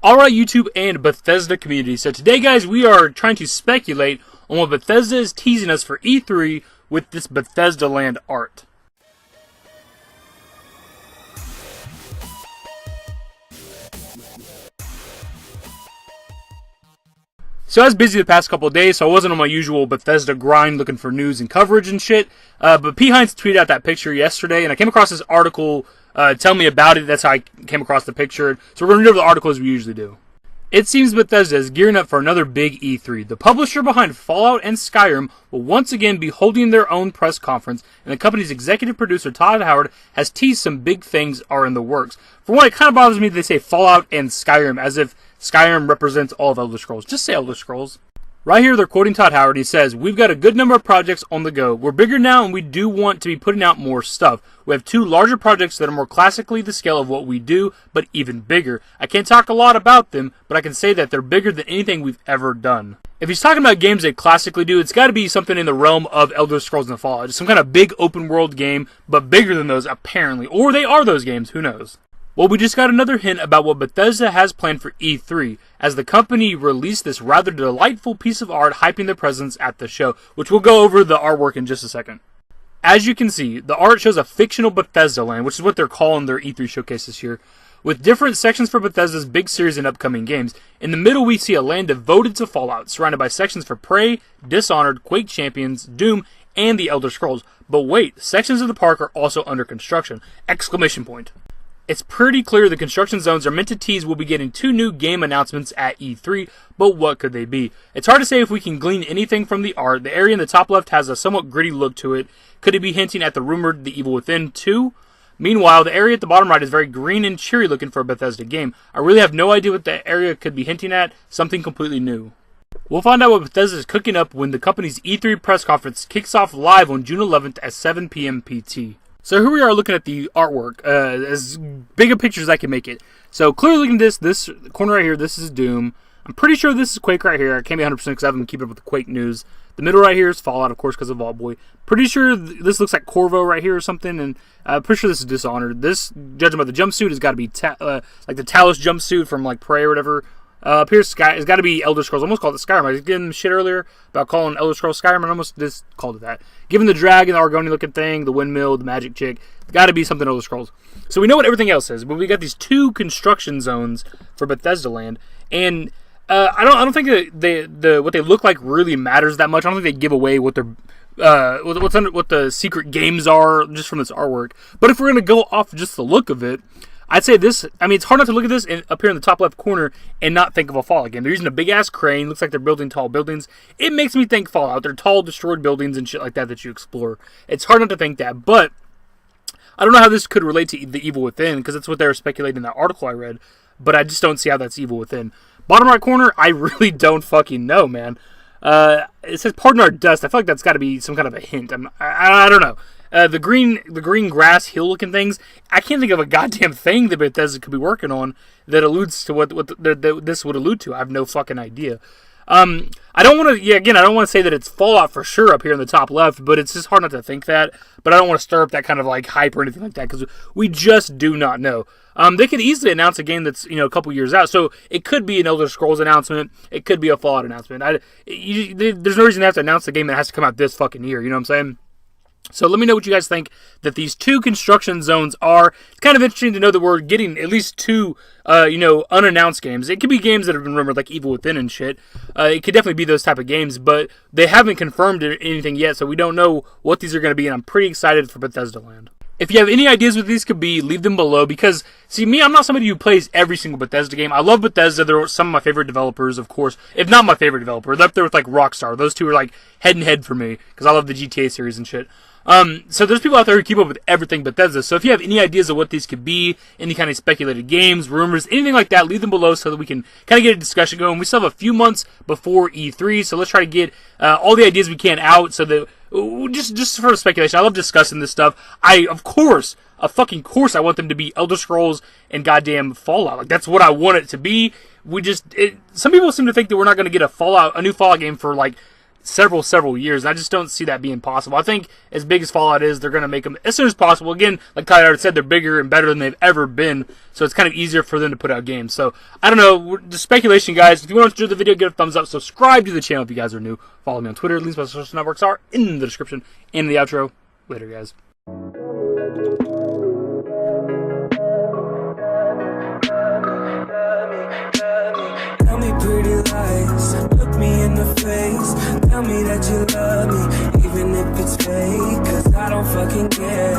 Alright, YouTube and Bethesda community. So today, guys, we are trying to speculate on what Bethesda is teasing us for E3 with this Bethesda Land art. So I was busy the past couple of days, so I wasn't on my usual Bethesda grind looking for news and coverage and shit. But P. Hines tweeted out that picture yesterday, and I came across this article telling me about it. That's how I came across the picture. So we're going to read over the article as we usually do. It seems Bethesda is gearing up for another big E3. The publisher behind Fallout and Skyrim will once again be holding their own press conference, and the company's executive producer Todd Howard has teased some big things are in the works. For one, it kind of bothers me that they say Fallout and Skyrim as if Skyrim represents all of Elder Scrolls. Just say Elder Scrolls. Right here, they're quoting Todd Howard. He says, "We've got a good number of projects on the go. We're bigger now, and we do want to be putting out more stuff. We have two larger projects that are more classically the scale of what we do, but even bigger. I can't talk a lot about them, but I can say that they're bigger than anything we've ever done." If he's talking about games they classically do, it's got to be something in the realm of Elder Scrolls and Fallout. Just some kind of big open world game, but bigger than those, apparently. Or they are those games, who knows? Well, we just got another hint about what Bethesda has planned for E3, as the company released this rather delightful piece of art hyping their presence at the show, which we'll go over the artwork in just a second. As you can see, the art shows a fictional Bethesda land, which is what they're calling their E3 showcase this year, with different sections for Bethesda's big series and upcoming games. In the middle, we see a land devoted to Fallout, surrounded by sections for Prey, Dishonored, Quake Champions, Doom, and the Elder Scrolls. But wait, sections of the park are also under construction! Exclamation point. It's pretty clear the construction zones are meant to tease we'll be getting two new game announcements at E3, but what could they be? It's hard to say if we can glean anything from the art. The area in the top left has a somewhat gritty look to it. Could it be hinting at the rumored The Evil Within 2? Meanwhile, the area at the bottom right is very green and cheery looking for a Bethesda game. I really have no idea what the area could be hinting at, something completely new. We'll find out what Bethesda is cooking up when the company's E3 press conference kicks off live on June 11th at 7 p.m. PT. So here we are looking at the artwork, as big a picture as I can make it. So clearly looking at this corner right here, this is Doom. I'm pretty sure this is Quake right here. I can't be 100% because I haven't been keeping up with the Quake news. The middle right here is Fallout, of course, because of Vault Boy. Pretty sure this looks like Corvo right here or something, and pretty sure this is Dishonored. This, judging by the jumpsuit, has got to be like the Talos jumpsuit from like Prey or whatever. Up here, Sky, it's got to be Elder Scrolls. I almost called it Skyrim. I was getting shit earlier about calling Elder Scrolls Skyrim, and I almost just called it that. Given the dragon, the Argonian-looking thing, the windmill, the magic chick, it's got to be something Elder Scrolls. So we know what everything else is, but we got these two construction zones for Bethesda Land, and I don't think that what they look like really matters that much. I don't think they give away what their what the secret games are just from this artwork. But if we're gonna go off just the look of it, I'd say this, I mean, it's hard not to look at this up here in the top left corner and not think of a Fallout game. They're using a big-ass crane. Looks like they're building tall buildings. It makes me think Fallout. They're tall, destroyed buildings and shit like that you explore. It's hard not to think that, but I don't know how this could relate to The Evil Within, because that's what they were speculating in that article I read, but I just don't see how that's Evil Within. Bottom right corner, I really don't fucking know, man. It says, "Pardon our dust." I feel like that's got to be some kind of a hint. I don't know. The green grass hill-looking things, I can't think of a goddamn thing that Bethesda could be working on that alludes to what this would allude to. I have no fucking idea. I don't want to, I don't want to say that it's Fallout for sure up here in the top left, but it's just hard not to think that. But I don't want to stir up that kind of like hype or anything like that, because we just do not know. They could easily announce a game that's, a couple years out. So it could be an Elder Scrolls announcement. It could be a Fallout announcement. There's no reason to have to announce a game that has to come out this fucking year. You know what I'm saying? So let me know what you guys think that these two construction zones are. It's kind of interesting to know that we're getting at least two, unannounced games. It could be games that have been rumored, like Evil Within and shit. It could definitely be those type of games, but they haven't confirmed anything yet, so we don't know what these are going to be, and I'm pretty excited for Bethesda Land. If you have any ideas what these could be, leave them below, because, see, me, I'm not somebody who plays every single Bethesda game. I love Bethesda. They're some of my favorite developers, of course. If not my favorite developer, they're up there with, like, Rockstar. Those two are, like, head and head for me, because I love the GTA series and shit. So there's people out there who keep up with everything Bethesda. So if you have any ideas of what these could be, any kind of speculated games, rumors, anything like that, leave them below so that we can kind of get a discussion going. We still have a few months before E3, so let's try to get all the ideas we can out so that just for speculation. I love discussing this stuff. Of course, I want them to be Elder Scrolls and goddamn Fallout. Like, that's what I want it to be. Some people seem to think that we're not going to get a new Fallout game for like several years, and I just don't see that being possible. I think as big as Fallout is, they're going to make them as soon as possible. Again, like Tyler already said, they're bigger and better than they've ever been, so it's kind of easier for them to put out games. So, I don't know, just speculation, guys. If you want to enjoy the video, give it a thumbs up, subscribe to the channel if you guys are new, follow me on Twitter, links to my social networks are in the description and in the outro. Later, guys. Tell me pretty lies, look me in the face. Tell me that you love me, even if it's fake. Cause I don't fucking care.